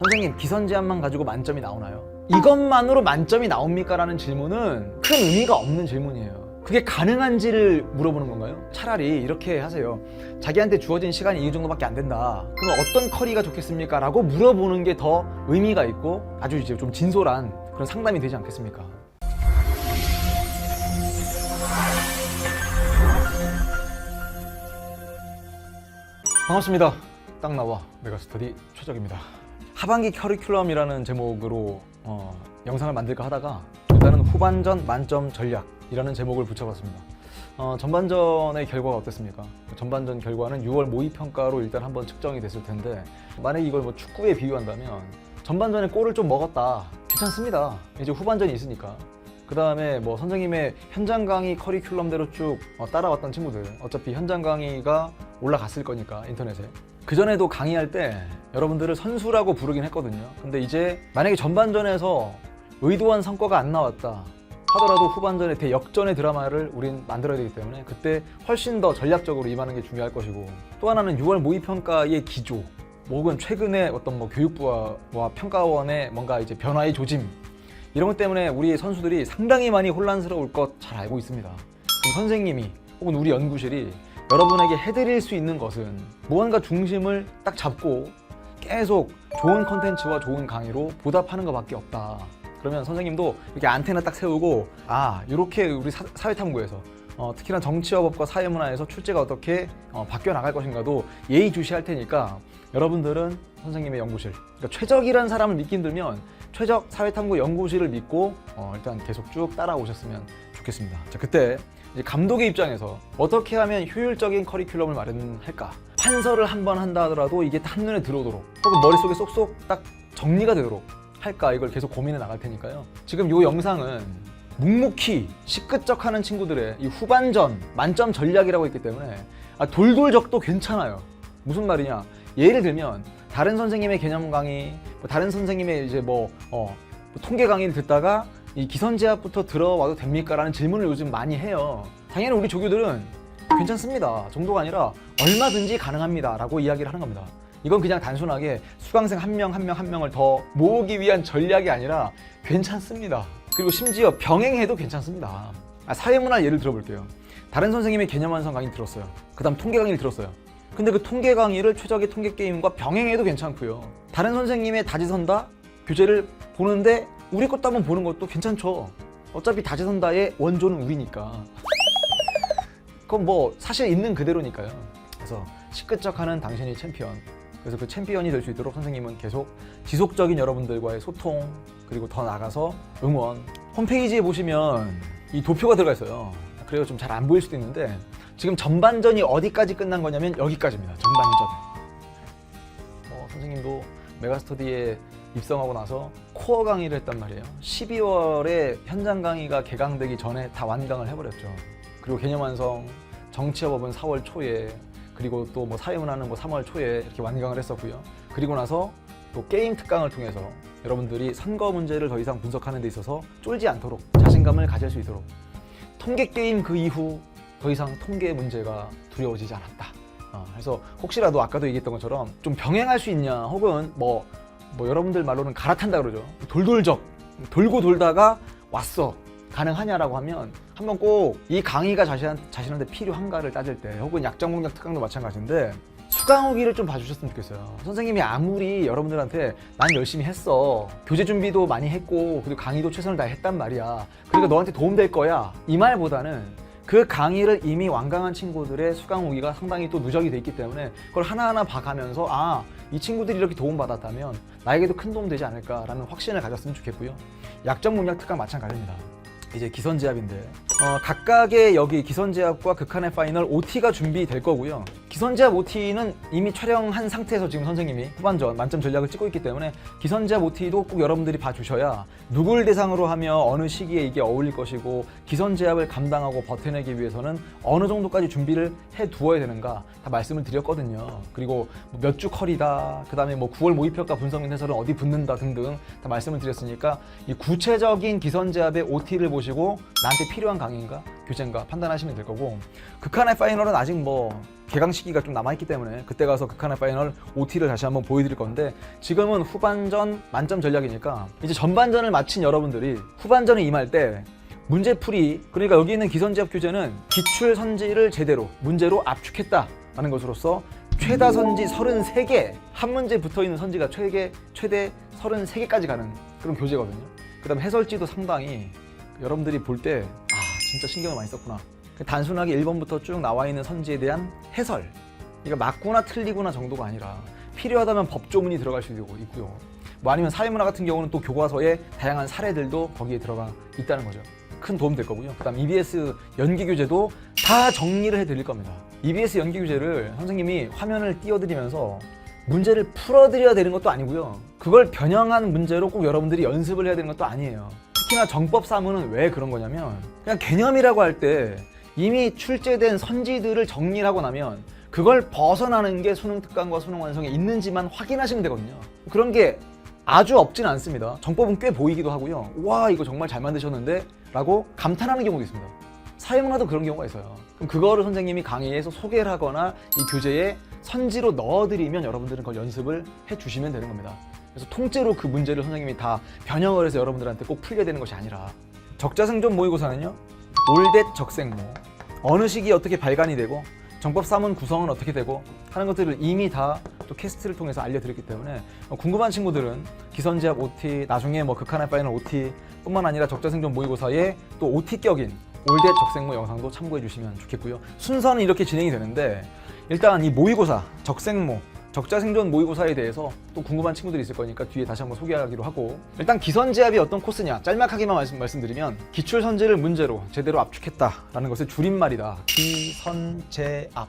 선생님, 기선제압만 가지고 만점이 나오나요? 이것만으로 만점이 나옵니까? 라는 질문은 큰 의미가 없는 질문이에요. 그게 가능한지를 물어보는 건가요? 차라리 이렇게 하세요. 자기한테 주어진 시간이 이 정도밖에 안 된다. 그럼 어떤 커리가 좋겠습니까? 라고 물어보는 게 더 의미가 있고 아주 이제 좀 진솔한 그런 상담이 되지 않겠습니까? 반갑습니다. 딱 나와 메가스터디 최적입니다. 하반기 커리큘럼이라는 제목으로 영상을 만들까 하다가 일단은 후반전 만점 전략이라는 제목을 붙여봤습니다. 전반전의 결과가 어땠습니까? 전반전 결과는 6월 모의평가로 일단 한번 측정이 됐을 텐데, 만약에 이걸 뭐 축구에 비유한다면 전반전에 골을 좀 먹었다, 괜찮습니다. 이제 후반전이 있으니까. 그 다음에 뭐 선생님의 현장 강의 커리큘럼대로 쭉 따라왔던 친구들, 어차피 현장 강의가 올라갔을 거니까 인터넷에. 그전에도 강의할 때 여러분들을 선수라고 부르긴 했거든요. 근데 이제 만약에 전반전에서 의도한 성과가 안 나왔다 하더라도 후반전에 대역전의 드라마를 우린 만들어야 되기 때문에 그때 훨씬 더 전략적으로 임하는 게 중요할 것이고, 또 하나는 6월 모의평가의 기조, 혹은 최근에 어떤 뭐 교육부와 평가원의 뭔가 이제 변화의 조짐, 이런 것 때문에 우리 선수들이 상당히 많이 혼란스러울 것 잘 알고 있습니다. 그럼 선생님이 혹은 우리 연구실이 여러분에게 해드릴 수 있는 것은 무언가 중심을 딱 잡고 계속 좋은 컨텐츠와 좋은 강의로 보답하는 것밖에 없다. 그러면 선생님도 이렇게 안테나 딱 세우고, 이렇게 우리 사회탐구에서 특히나 정치와 법과 사회문화에서 출제가 어떻게 바뀌어 나갈 것인가도 예의주시할 테니까, 여러분들은 선생님의 연구실, 그러니까 최적이라는 사람을 믿기 힘들면 최적 사회탐구 연구실을 믿고 일단 계속 쭉 따라오셨으면 좋겠습니다. 자, 그때 이제 감독의 입장에서 어떻게 하면 효율적인 커리큘럼을 마련할까? 판서를 한번 한다 하더라도 이게 한눈에 들어오도록, 혹은 머릿속에 쏙쏙 딱 정리가 되도록 할까? 이걸 계속 고민해 나갈 테니까요. 지금 이 영상은 묵묵히 시끌적하는 친구들의 이 후반전 만점 전략이라고 했기 때문에 돌돌적도 괜찮아요. 무슨 말이냐? 예를 들면 다른 선생님의 개념 강의, 다른 선생님의 이제 통계 강의를 듣다가 이 기선제압부터 들어와도 됩니까? 라는 질문을 요즘 많이 해요. 당연히 우리 조교들은 괜찮습니다 정도가 아니라 얼마든지 가능합니다 라고 이야기를 하는 겁니다. 이건 그냥 단순하게 수강생 한 명을 더 모으기 위한 전략이 아니라 괜찮습니다. 그리고 심지어 병행해도 괜찮습니다. 사회문화 예를 들어볼게요. 다른 선생님의 개념 완성 강의 들었어요. 그 다음 통계 강의를 들었어요. 근데 그 통계 강의를 최적의 통계 게임과 병행해도 괜찮고요. 다른 선생님의 다지선다 교재를 보는데 우리 것도 한번 보는 것도 괜찮죠. 어차피 다지선다의 원조는 우리니까. 그건 뭐 사실 있는 그대로니까요. 그래서 시끌적하는 당신이 챔피언. 그래서 그 챔피언이 될 수 있도록 선생님은 계속 지속적인 여러분들과의 소통, 그리고 더 나가서 응원. 홈페이지에 보시면 이 도표가 들어가 있어요. 그래서 좀 잘 안 보일 수도 있는데, 지금 전반전이 어디까지 끝난 거냐면 여기까지입니다. 전반전. 선생님도 메가스터디에 입성하고 나서 코어 강의를 했단 말이에요. 12월에 현장 강의가 개강되기 전에 다 완강을 해버렸죠. 그리고 개념 완성, 정치와 법은 4월 초에, 그리고 또 뭐 사회문화는 3월 초에 이렇게 완강을 했었고요. 그리고 나서 또 게임 특강을 통해서 여러분들이 선거 문제를 더 이상 분석하는 데 있어서 쫄지 않도록 자신감을 가질 수 있도록, 통계 게임 그 이후 더 이상 통계 문제가 두려워지지 않았다. 그래서 혹시라도 아까도 얘기했던 것처럼 좀 병행할 수 있냐, 혹은 뭐 여러분들 말로는 갈아탄다 그러죠. 돌돌적, 돌고 돌다가 왔어, 가능하냐라고 하면 한번 꼭 이 강의가 자신한테 필요한가를 따질 때, 혹은 약정공략 특강도 마찬가지인데 수강 후기를 좀 봐주셨으면 좋겠어요. 선생님이 아무리 여러분들한테 난 열심히 했어, 교재 준비도 많이 했고 그리고 강의도 최선을 다했단 말이야, 그러니까 너한테 도움될 거야, 이 말보다는 그 강의를 이미 완강한 친구들의 수강 후기가 상당히 또 누적이 돼 있기 때문에 그걸 하나하나 봐가면서 이 친구들이 이렇게 도움받았다면 나에게도 큰 도움 되지 않을까라는 확신을 가졌으면 좋겠고요. 약정공략 특강 마찬가지입니다. 이제 기선제압인데 각각의 여기 기선제압과 극한의 파이널 OT가 준비될 거고요. 기선제압 OT는 이미 촬영한 상태에서 지금 선생님이 후반전 만점 전략을 찍고 있기 때문에 기선제압 OT도 꼭 여러분들이 봐주셔야 누굴 대상으로 하며 어느 시기에 이게 어울릴 것이고, 기선제압을 감당하고 버텨내기 위해서는 어느 정도까지 준비를 해두어야 되는가 다 말씀을 드렸거든요. 그리고 몇 주 컬이다, 그 다음에 9월 모의평가 분석 및 해설은 어디 붙는다 등등 다 말씀을 드렸으니까 이 구체적인 기선제압의 OT를 보시고 나한테 필요한 강의 강의인가 교재인가 판단하시면 될 거고, 극한의 파이널은 아직 뭐 개강 시기가 좀 남아있기 때문에 그때 가서 극한의 파이널 OT를 다시 한번 보여드릴 건데, 지금은 후반전 만점 전략이니까 이제 전반전을 마친 여러분들이 후반전에 임할 때 문제풀이, 그러니까 여기 있는 기선제압 교재는 기출 선지를 제대로 문제로 압축했다라는 것으로서 최다 선지 33개, 한 문제 붙어있는 선지가 최대 33개까지 가는 그런 교재거든요. 그 다음에 해설지도 상당히 여러분들이 볼 때 진짜 신경을 많이 썼구나. 단순하게 1번부터 쭉 나와 있는 선지에 대한 해설, 그러니까 맞구나 틀리구나 정도가 아니라 필요하다면 법조문이 들어갈 수도 있고요. 뭐 아니면 사회문화 같은 경우는 또 교과서에 다양한 사례들도 거기에 들어가 있다는 거죠. 큰 도움 될 거고요. 그 다음 EBS 연기 교재도 다 정리를 해드릴 겁니다. EBS 연기 교재를 선생님이 화면을 띄워드리면서 문제를 풀어드려야 되는 것도 아니고요. 그걸 변형한 문제로 꼭 여러분들이 연습을 해야 되는 것도 아니에요. 특히나 정법 사무는 왜 그런 거냐면, 그냥 개념이라고 할 때 이미 출제된 선지들을 정리를 하고 나면 그걸 벗어나는 게 수능 특강과 수능 완성에 있는지만 확인하시면 되거든요. 그런 게 아주 없진 않습니다. 정법은 꽤 보이기도 하고요. 와, 이거 정말 잘 만드셨는데? 라고 감탄하는 경우도 있습니다. 사회문화도 그런 경우가 있어요. 그럼 그거를 선생님이 강의에서 소개를 하거나 이 교재에 선지로 넣어드리면 여러분들은 그걸 연습을 해주시면 되는 겁니다. 그래서 통째로 그 문제를 선생님이 다 변형을 해서 여러분들한테 꼭 풀게 되는 것이 아니라, 적자생존 모의고사는요, 올댓 적생모, 어느 시기에 어떻게 발간이 되고 정법 사문 구성은 어떻게 되고 하는 것들을 이미 다 또 캐스트를 통해서 알려드렸기 때문에 궁금한 친구들은 기선제압 OT, 나중에 뭐 극한의 파이널 OT 뿐만 아니라 적자생존 모의고사에 또 OT격인 올댓 적생모 영상도 참고해 주시면 좋겠고요. 순서는 이렇게 진행이 되는데, 일단 이 모의고사, 적생모, 적자생존 모의고사에 대해서 또 궁금한 친구들이 있을 거니까 뒤에 다시 한번 소개하기로 하고, 일단 기선제압이 어떤 코스냐, 짤막하게만 말씀드리면 기출선지를 문제로 제대로 압축했다라는 것의 줄임말이다. 기선제압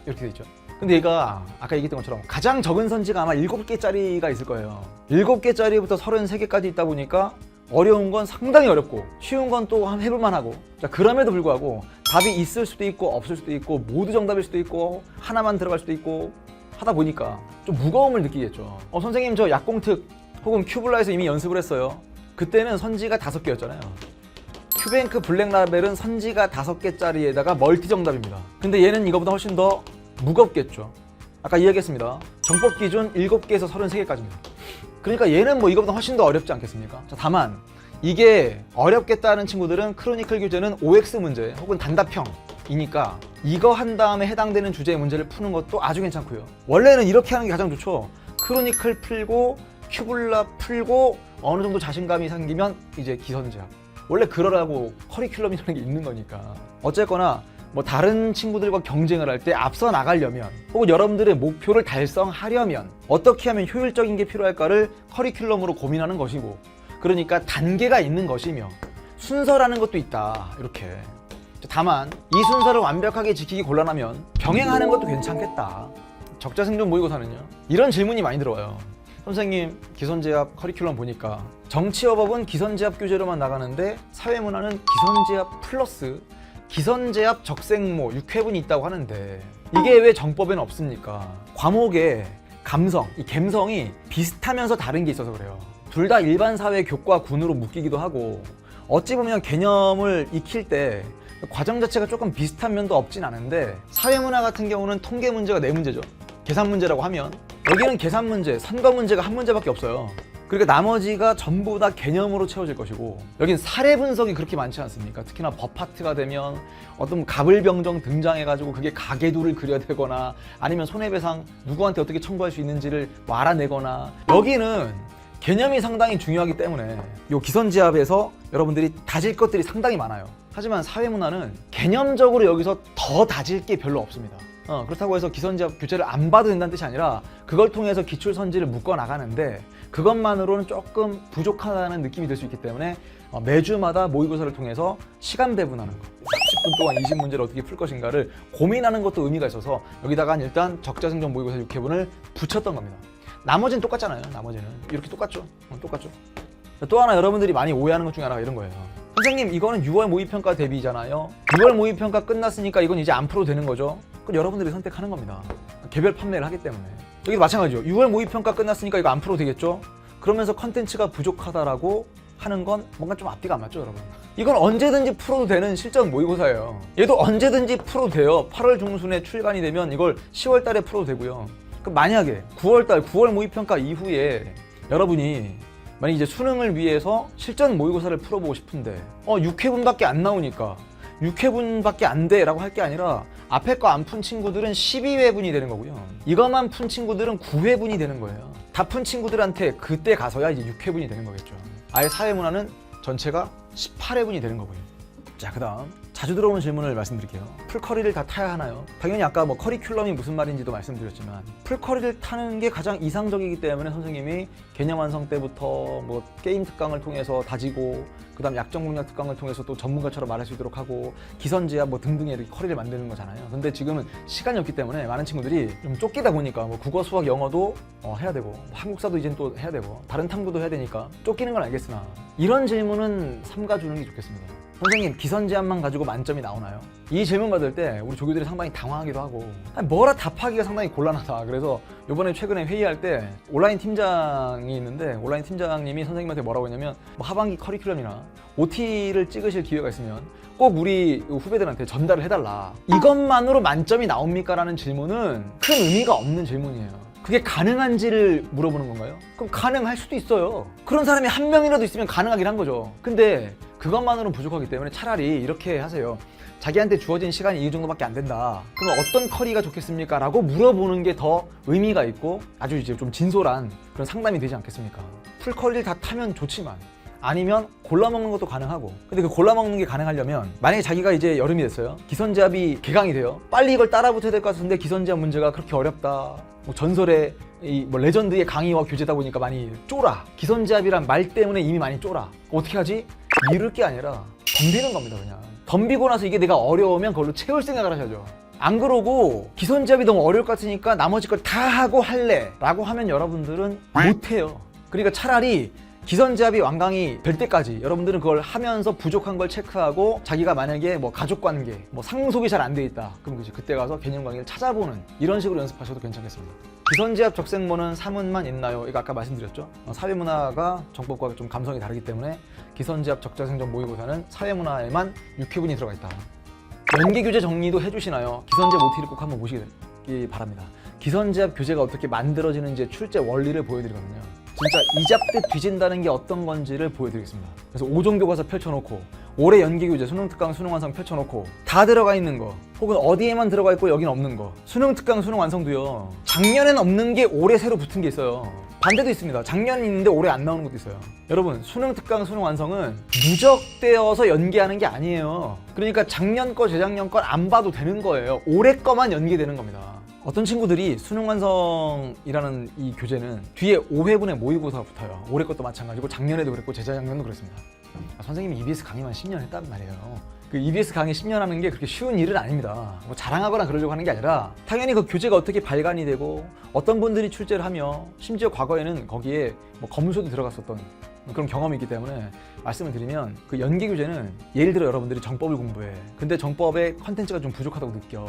이렇게 돼 있죠. 근데 얘가 아까 얘기했던 것처럼 가장 적은 선지가 아마 7개짜리가 있을 거예요. 7개짜리부터 33개까지 있다 보니까 어려운 건 상당히 어렵고 쉬운 건 또 해볼만 하고, 자, 그럼에도 불구하고 답이 있을 수도 있고 없을 수도 있고 모두 정답일 수도 있고 하나만 들어갈 수도 있고 하다 보니까 좀 무거움을 느끼겠죠. 선생님 저 약공특 혹은 큐블라에서 이미 연습을 했어요. 그때는 선지가 5개였잖아요. 큐뱅크 블랙라벨은 선지가 5개짜리에다가 멀티 정답입니다. 근데 얘는 이거보다 훨씬 더 무겁겠죠. 아까 이야기했습니다. 정법 기준 7개에서 33개까지입니다. 그러니까 얘는 뭐 이거보다 훨씬 더 어렵지 않겠습니까? 자, 다만 이게 어렵겠다는 친구들은 크로니클 교재는 OX 문제 혹은 단답형이니까 이거 한 다음에 해당되는 주제의 문제를 푸는 것도 아주 괜찮고요. 원래는 이렇게 하는 게 가장 좋죠. 크로니클 풀고 큐블라 풀고 어느 정도 자신감이 생기면 이제 기선제압. 원래 그러라고 커리큘럼이라는 게 있는 거니까. 어쨌거나 뭐 다른 친구들과 경쟁을 할 때 앞서 나가려면 혹은 여러분들의 목표를 달성하려면 어떻게 하면 효율적인 게 필요할까를 커리큘럼으로 고민하는 것이고, 그러니까 단계가 있는 것이며 순서라는 것도 있다. 이렇게. 다만 이 순서를 완벽하게 지키기 곤란하면 병행하는 것도 괜찮겠다. 적자생존 모의고사는요, 이런 질문이 많이 들어와요. 선생님, 기선제압 커리큘럼 보니까 정치어법은 기선제압 교재로만 나가는데 사회문화는 기선제압 플러스 기선제압 적생모 6회분이 있다고 하는데 이게 왜 정법에는 없습니까? 과목의 감성, 이 감성이 비슷하면서 다른 게 있어서 그래요. 둘 다 일반 사회 교과 군으로 묶이기도 하고, 어찌 보면 개념을 익힐 때 과정 자체가 조금 비슷한 면도 없진 않은데, 사회문화 같은 경우는 통계 문제가 4문제죠. 계산 문제라고 하면 여기는 계산 문제, 선거 문제가 1문제밖에 없어요. 그러니까 나머지가 전부 다 개념으로 채워질 것이고, 여긴 사례 분석이 그렇게 많지 않습니까? 특히나 법 파트가 되면 어떤 가불병정 등장해가지고 그게 가계도를 그려대거나 아니면 손해배상 누구한테 어떻게 청구할 수 있는지를 알아내거나, 여기는 개념이 상당히 중요하기 때문에 이 기선제압에서 여러분들이 다질 것들이 상당히 많아요. 하지만 사회문화는 개념적으로 여기서 더 다질 게 별로 없습니다. 그렇다고 해서 기선제압 교재를 안 봐도 된다는 뜻이 아니라 그걸 통해서 기출선지를 묶어 나가는데 그것만으로는 조금 부족하다는 느낌이 들 수 있기 때문에 매주마다 모의고사를 통해서 시간 배분하는 거, 30분 동안 20문제를 어떻게 풀 것인가를 고민하는 것도 의미가 있어서 여기다가 일단 적자생존 모의고사 6회분을 붙였던 겁니다. 나머지는 똑같잖아요. 나머지는 이렇게 똑같죠. 똑같죠. 또 하나 여러분들이 많이 오해하는 것 중에 하나가 이런 거예요. 선생님, 이거는 6월 모의평가 대비잖아요. 6월 모의평가 끝났으니까 이건 이제 안 풀어도 되는 거죠. 그건 여러분들이 선택하는 겁니다. 개별 판매를 하기 때문에. 여기도 마찬가지죠. 6월 모의평가 끝났으니까 이거 안 풀어도 되겠죠. 그러면서 컨텐츠가 부족하다라고 하는 건 뭔가 좀 앞뒤가 안 맞죠, 여러분? 이건 언제든지 풀어도 되는 실전 모의고사예요. 얘도 언제든지 풀어도 돼요. 8월 중순에 출간이 되면 이걸 10월 달에 풀어도 되고요. 그럼 만약에 9월 달 9월 모의평가 이후에 여러분이 만약 이제 수능을 위해서 실전 모의고사를 풀어보고 싶은데 6회분밖에 안 나오니까 6회분밖에 안 돼 라고 할 게 아니라 앞에 거 안 푼 친구들은 12회분이 되는 거고요. 이것만 푼 친구들은 9회분이 되는 거예요. 다 푼 친구들한테 그때 가서야 이제 6회분이 되는 거겠죠. 아예 사회문화는 전체가 18회분이 되는 거고요. 자, 그 다음 자주 들어오는 질문을 말씀드릴게요. 풀커리를 다 타야 하나요? 당연히 아까 뭐 커리큘럼이 무슨 말인지도 말씀드렸지만 풀커리를 타는 게 가장 이상적이기 때문에 선생님이 개념 완성 때부터 뭐 게임 특강을 통해서 다지고 그 다음 약정 공략 특강을 통해서 또 전문가처럼 말할 수 있도록 하고 기선제압 뭐 등등의 이렇게 커리를 만드는 거잖아요. 근데 지금은 시간이 없기 때문에 많은 친구들이 좀 쫓기다 보니까 뭐 국어, 수학, 영어도 해야 되고 한국사도 이젠 또 해야 되고 다른 탐구도 해야 되니까 쫓기는 건 알겠으나 이런 질문은 삼가주는 게 좋겠습니다. 선생님, 기선제압만 가지고 만점이 나오나요? 이 질문 받을 때 우리 조교들이 상당히 당황하기도 하고 뭐라 답하기가 상당히 곤란하다. 그래서 이번에 최근에 회의할 때 온라인 팀장이 있는데 온라인 팀장님이 선생님한테 뭐라고 했냐면 뭐 하반기 커리큘럼이나 OT를 찍으실 기회가 있으면 꼭 우리 후배들한테 전달을 해달라. 이것만으로 만점이 나옵니까? 라는 질문은 큰 의미가 없는 질문이에요. 그게 가능한지를 물어보는 건가요? 그럼 가능할 수도 있어요. 그런 사람이 한 명이라도 있으면 가능하긴 한 거죠. 근데 그것만으로는 부족하기 때문에 차라리 이렇게 하세요. 자기한테 주어진 시간이 이 정도밖에 안 된다. 그럼 어떤 커리가 좋겠습니까? 라고 물어보는 게 더 의미가 있고 아주 이제 좀 진솔한 그런 상담이 되지 않겠습니까? 풀커리를 다 타면 좋지만 아니면 골라먹는 것도 가능하고 근데 그 골라먹는 게 가능하려면 만약에 자기가 이제 여름이 됐어요. 기선제압이 개강이 돼요. 빨리 이걸 따라붙어야 될 것 같은데 기선제압 문제가 그렇게 어렵다. 뭐 전설의 뭐 레전드의 강의와 교재다 보니까 많이 쫄아. 기선제압이란 말 때문에 이미 많이 쫄아. 어떻게 하지? 미룰 게 아니라 덤비는 겁니다. 그냥 덤비고 나서 이게 내가 어려우면 그걸로 채울 생각을 하셔야죠. 안 그러고 기선제압이 너무 어려울 것 같으니까 나머지 걸 다 하고 할래 라고 하면 여러분들은 못해요. 그러니까 차라리 기선제압이 완강히 될 때까지 여러분들은 그걸 하면서 부족한 걸 체크하고 자기가 만약에 뭐 가족관계, 뭐 상속이 잘 안 돼 있다. 그럼 그때 가서 개념 강의를 찾아보는 이런 식으로 연습하셔도 괜찮겠습니다. 기선제압 적색모는 사문만 있나요? 이거 아까 말씀드렸죠. 사회문화가 정법과 좀 감성이 다르기 때문에 기선제압 적자생존 모의고사는 사회문화에만 6회분이 들어가 있다. 연계교재 정리도 해주시나요? 기선제압 OT를 꼭 한번 보시기 바랍니다. 기선제압 교재가 어떻게 만들어지는지 출제 원리를 보여드리거든요. 진짜 이 잡듯 뒤진다는 게 어떤 건지를 보여드리겠습니다. 그래서 5종 교과서 펼쳐놓고 올해 연계교재 수능특강 수능완성 펼쳐놓고 다 들어가 있는 거 혹은 어디에만 들어가 있고 여긴 없는 거 수능특강 수능완성도요. 작년엔 없는 게 올해 새로 붙은 게 있어요. 반대도 있습니다. 작년 있는데 올해 안 나오는 것도 있어요. 여러분 수능특강 수능완성은 누적되어서 연계하는 게 아니에요. 그러니까 작년 거 재작년 거 안 봐도 되는 거예요. 올해 거만 연계되는 겁니다. 어떤 친구들이 수능완성이라는 이 교재는 뒤에 5회분의 모의고사가 붙어요. 올해 것도 마찬가지고 작년에도 그랬고 재작년도 그랬습니다. 선생님이 EBS 강의만 10년 했단 말이에요. 그 EBS 강의 10년 하는 게 그렇게 쉬운 일은 아닙니다. 뭐 자랑하거나 그러려고 하는 게 아니라 당연히 그 교재가 어떻게 발간이 되고 어떤 분들이 출제를 하며 심지어 과거에는 거기에 뭐 검수도 들어갔었던 그런 경험이 있기 때문에 말씀을 드리면 그 연계 교재는 예를 들어 여러분들이 정법을 공부해. 근데 정법의 컨텐츠가 좀 부족하다고 느껴.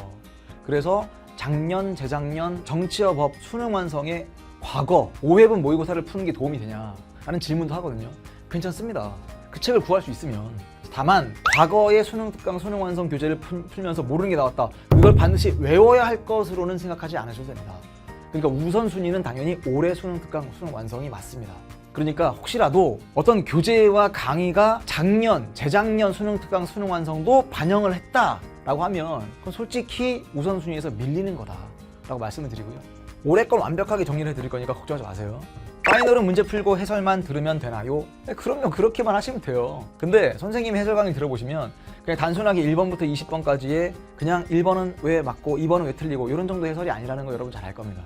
그래서 작년, 재작년 정치와 법 수능 완성의 과거 5회분 모의고사를 푸는 게 도움이 되냐 라는 질문도 하거든요. 괜찮습니다. 그 책을 구할 수 있으면. 다만 과거의 수능특강 수능완성 교재를 풀면서 모르는 게 나왔다. 이걸 반드시 외워야 할 것으로는 생각하지 않으셔도 됩니다. 그러니까 우선순위는 당연히 올해 수능특강 수능완성이 맞습니다. 그러니까 혹시라도 어떤 교재와 강의가 작년, 재작년 수능특강 수능완성도 반영을 했다라고 하면 그건 솔직히 우선순위에서 밀리는 거다라고 말씀을 드리고요. 올해 건 완벽하게 정리를 해드릴 거니까 걱정하지 마세요. 파이널은 문제 풀고 해설만 들으면 되나요? 그럼요. 그렇게만 하시면 돼요. 근데 선생님 해설 강의 들어보시면 그냥 단순하게 1번부터 20번까지의 그냥 1번은 왜 맞고 2번은 왜 틀리고 이런 정도 해설이 아니라는 거 여러분 잘 알 겁니다.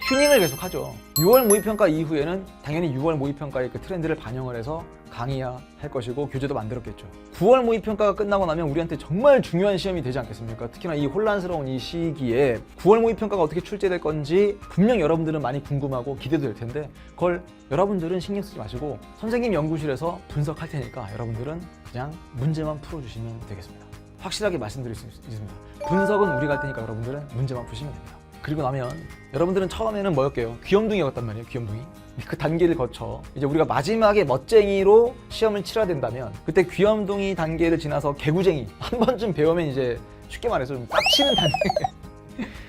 튜닝을 계속하죠. 6월 모의평가 이후에는 당연히 6월 모의평가의 그 트렌드를 반영을 해서 강의할 것이고 교재도 만들었겠죠. 9월 모의평가가 끝나고 나면 우리한테 정말 중요한 시험이 되지 않겠습니까? 특히나 이 혼란스러운 이 시기에 9월 모의평가가 어떻게 출제될 건지 분명 여러분들은 많이 궁금하고 기대도 될 텐데 그걸 여러분들은 신경 쓰지 마시고 선생님 연구실에서 분석할 테니까 여러분들은 그냥 문제만 풀어주시면 되겠습니다. 확실하게 말씀드릴 수 있습니다. 분석은 우리가 할 테니까 여러분들은 문제만 푸시면 됩니다. 그리고 나면 여러분들은 처음에는 뭐였게요? 귀염둥이였단 말이에요. 귀염둥이. 그 단계를 거쳐 이제 우리가 마지막에 멋쟁이로 시험을 치러야 된다면 그때 귀염둥이 단계를 지나서 개구쟁이 한 번쯤 배우면 이제 쉽게 말해서 좀 깝치는 단계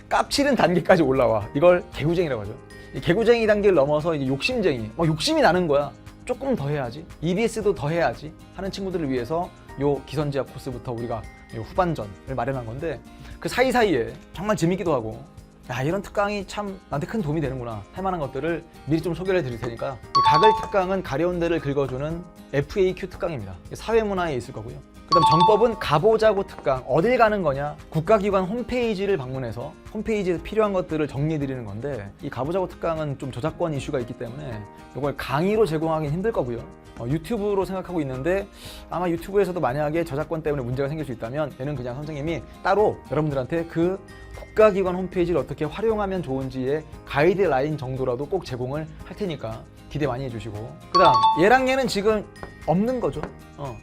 깝치는 단계까지 올라와. 이걸 개구쟁이라고 하죠. 이 개구쟁이 단계를 넘어서 이제 욕심쟁이, 막 욕심이 나는 거야. 조금 더 해야지, EBS도 더 해야지 하는 친구들을 위해서 요 기선제압 코스부터 우리가 요 후반전을 마련한 건데, 그 사이사이에 정말 재밌기도 하고 야, 이런 특강이 참 나한테 큰 도움이 되는구나 할 만한 것들을 미리 좀 소개를 드릴 테니까, 이 가글 특강은 가려운 데를 긁어주는 FAQ 특강입니다. 사회문화에 있을 거고요. 그 다음 정법은 가보자고 특강. 어딜 가는 거냐? 국가기관 홈페이지를 방문해서 홈페이지에서 필요한 것들을 정리해 드리는 건데, 이 가보자고 특강은 좀 저작권 이슈가 있기 때문에 이걸 강의로 제공하기는 힘들 거고요. 유튜브로 생각하고 있는데, 아마 유튜브에서도 만약에 저작권 때문에 문제가 생길 수 있다면 얘는 그냥 선생님이 따로 여러분들한테 그 국가기관 홈페이지를 어떻게 활용하면 좋은지의 가이드라인 정도라도 꼭 제공을 할 테니까 기대 많이 해주시고, 그 다음 얘랑 얘는 지금 없는 거죠.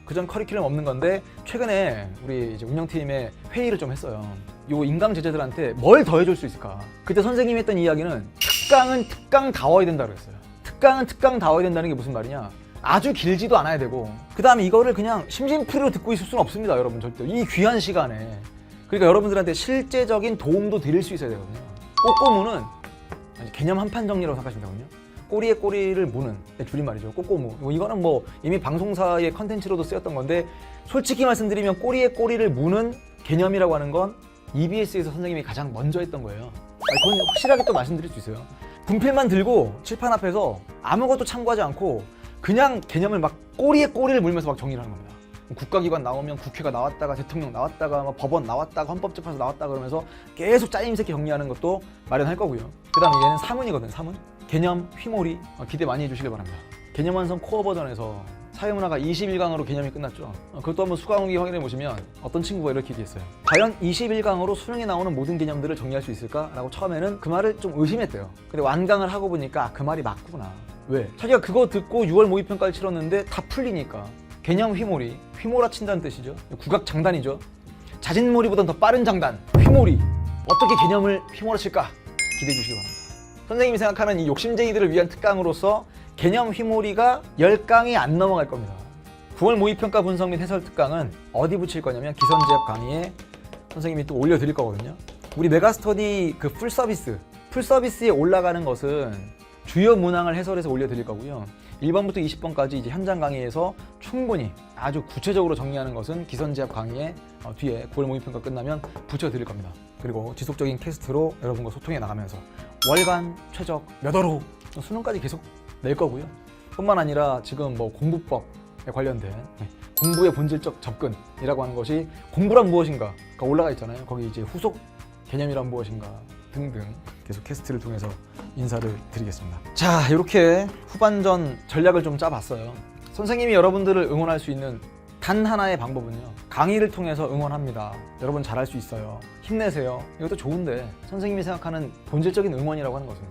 그전 커리큘럼 없는 건데, 최근에 우리 이제 운영팀에 회의를 좀 했어요. 요 인강 제자들한테 뭘 더 해줄 수 있을까. 그때 선생님이 했던 이야기는 특강은 특강다워야 된다고 했어요. 특강은 특강다워야 된다는 게 무슨 말이냐, 아주 길지도 않아야 되고, 그 다음에 이거를 그냥 심심풀이로 듣고 있을 수는 없습니다. 여러분, 절대 이 귀한 시간에. 그러니까 여러분들한테 실제적인 도움도 드릴 수 있어야 되거든요. 꼬꼬무는 개념 한판 정리라고 생각하시면 되거든요. 꼬리에 꼬리를 무는 줄임말이죠. 꼬꼬무. 이거는 뭐 이미 방송사의 컨텐츠로도 쓰였던 건데, 솔직히 말씀드리면 꼬리에 꼬리를 무는 개념이라고 하는 건 EBS에서 선생님이 가장 먼저 했던 거예요. 그건 확실하게 또 말씀드릴 수 있어요. 분필만 들고 칠판 앞에서 아무것도 참고하지 않고 그냥 개념을 막 꼬리에 꼬리를 물면서 막 정리를 하는 겁니다. 국가기관 나오면 국회가 나왔다가 대통령 나왔다가 막 법원 나왔다가 헌법재판소 나왔다가 그러면서 계속 짜임새끼 정리하는 것도 마련할 거고요. 그 다음에 얘는 사문이거든. 사문. 개념 휘몰이 기대 많이 해주시길 바랍니다. 개념 완성 코어 버전에서 사회문화가 21강으로 개념이 끝났죠. 그것도 한번 수강 후기 확인해 보시면 어떤 친구가 이렇게 얘기했어요. 과연 21강으로 수능에 나오는 모든 개념들을 정리할 수 있을까? 라고 처음에는 그 말을 좀 의심했대요. 근데 완강을 하고 보니까 그 말이 맞구나. 왜? 자기가 그거 듣고 6월 모의평가를 치렀는데 다 풀리니까. 개념 휘몰이, 휘몰아친다는 뜻이죠. 국악 장단이죠. 자진몰이보단 더 빠른 장단, 휘몰이. 어떻게 개념을 휘몰아칠까? 기대해 주시기 바랍니다. 선생님이 생각하는 이 욕심쟁이들을 위한 특강으로서 개념 휘몰이가 10강이 안 넘어갈 겁니다. 9월 모의평가 분석 및 해설 특강은 어디 붙일 거냐면 기선제압 강의에 선생님이 또 올려드릴 거거든요. 우리 메가스터디 그 풀서비스에 올라가는 것은 주요 문항을 해설해서 올려드릴 거고요. 1번부터 20번까지 이제 현장 강의에서 충분히 아주 구체적으로 정리하는 것은 기선제압 강의에 뒤에 9월 모의평가 끝나면 붙여드릴 겁니다. 그리고 지속적인 캐스트로 여러분과 소통해 나가면서 월간 최적 몇 월호 수능까지 계속 낼 거고요. 뿐만 아니라 지금 뭐 공부법에 관련된 공부의 본질적 접근이라고 하는 것이 공부란 무엇인가가 올라가 있잖아요. 거기 이제 후속 개념이란 무엇인가 등등 계속 캐스트를 통해서 인사를 드리겠습니다. 자, 이렇게 후반전 전략을 좀 짜봤어요. 선생님이 여러분들을 응원할 수 있는 단 하나의 방법은요, 강의를 통해서 응원합니다. 여러분 잘할 수 있어요. 힘내세요. 이것도 좋은데, 선생님이 생각하는 본질적인 응원이라고 하는 것은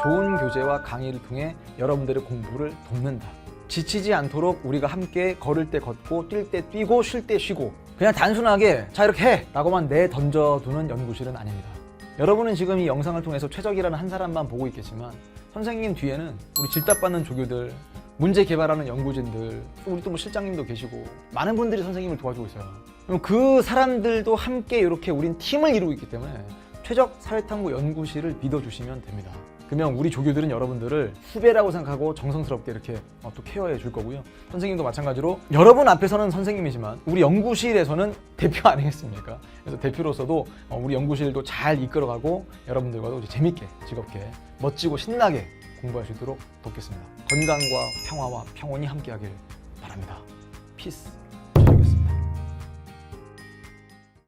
좋은 교재와 강의를 통해 여러분들의 공부를 돕는다. 지치지 않도록 우리가 함께 걸을 때 걷고 뛸 때 뛰고 쉴 때 쉬고, 그냥 단순하게 자 이렇게 해! 라고만 내던져두는 연구실은 아닙니다. 여러분은 지금 이 영상을 통해서 최적이라는 한 사람만 보고 있겠지만, 선생님 뒤에는 우리 질답받는 조교들, 문제 개발하는 연구진들, 우리 또 뭐 실장님도 계시고 많은 분들이 선생님을 도와주고 있어요. 그럼 그 사람들도 함께 이렇게 우린 팀을 이루고 있기 때문에 최적 사회탐구 연구실을 믿어주시면 됩니다. 그러면 우리 조교들은 여러분들을 후배라고 생각하고 정성스럽게 이렇게 또 케어해 줄 거고요. 선생님도 마찬가지로 여러분 앞에서는 선생님이지만 우리 연구실에서는 대표 아니겠습니까? 그래서 대표로서도 우리 연구실도 잘 이끌어가고 여러분들과도 재밌게, 즐겁게, 멋지고 신나게 공부할 수 있도록 돕겠습니다. 건강과 평화와 평온이 함께하길 바랍니다. 피스.